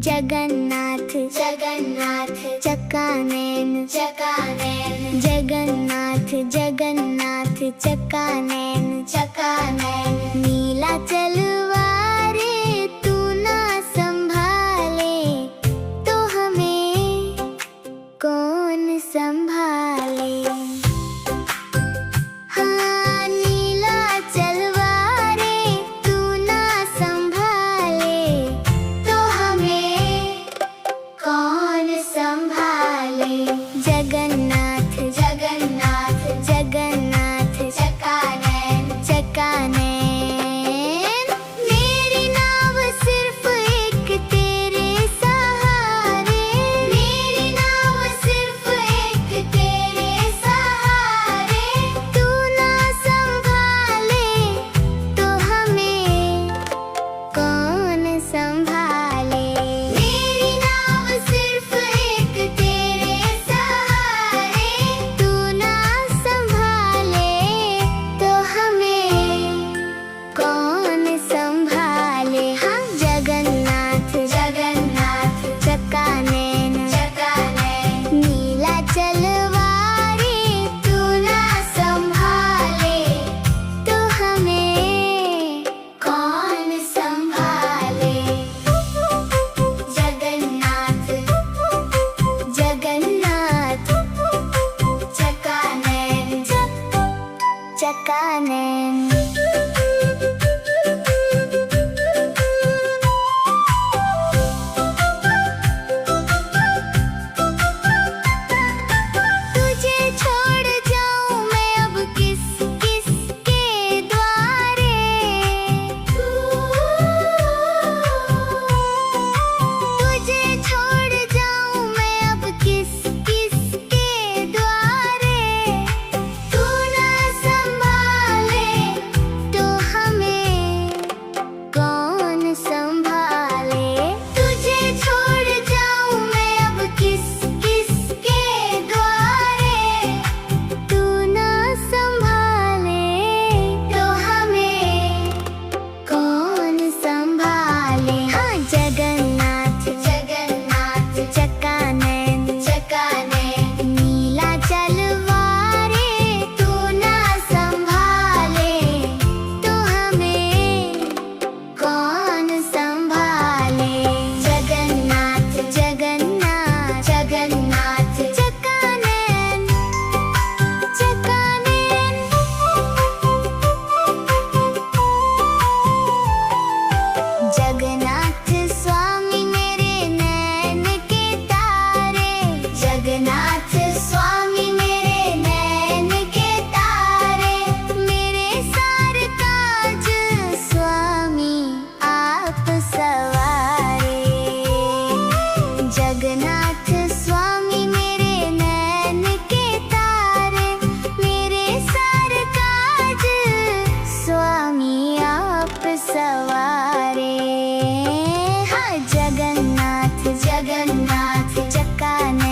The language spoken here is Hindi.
जगन्नाथ जगन्नाथ चक्कानैन चक्कानैन जगन्नाथ जगन्नाथ चक्कानैन चक्कानैन नीलाचल वारे तू ना संभाले तो हमें कौन संभाले। हाँ नीलाचल वारे तू ना संभाले तो हमें कौन संभाले। जगन्नाथ जगन्नाथ जगन्नाथ चक्कानैन चक्कानैन मेरी नाव सिर्फ एक तेरे सहारे, मेरी नाव सिर्फ एक तेरे सहारे तू ना संभाले तो हमें कौन संभाले। मेरी नाव सिर्फ एक तेरे सहारे तू ना संभाले तो हमें कौन संभाले। हाँ जगन्नाथ जगन्नाथ चक्कानैन चक्कानैन नीलाचल वारे तू ना संभाले तो हमें कौन संभाले। जगन्नाथ जगन्नाथ चक्कानैन चक्कानैन तुझे छोड़ जाऊं मैं अब किस किस के द्वारे, तुझे छोड़ जाऊं मैं अब किस किस के द्वारे तू ना संभाले तो हमें कौन संभाले। तुझे छोड़ जाऊं मैं अब किस किस के द्वारे तू ना संभाले तो हमें कौन संभाले। हाँ जगन्नाथ जगन्नाथ चक्कानैन चक्कानैन नीलाचल वारे तू ना संभाले तो हमें कौन संभाले। जगन्नाथ जगन्नाथ जगन्नाथ चक्कानैन चक्कानैन जगन्नाथ स्वामी मेरे नैन के तारे, जगन्नाथ स्वामी मेरे नैन के तारे मेरे सारे काज स्वामी आप सवारे। जगन्नाथ स्वामी मेरे नैन के तारे मेरे सारे काज स्वामी आप सवारे। हाँ जगन्नाथ जगन्नाथ चक्कानैन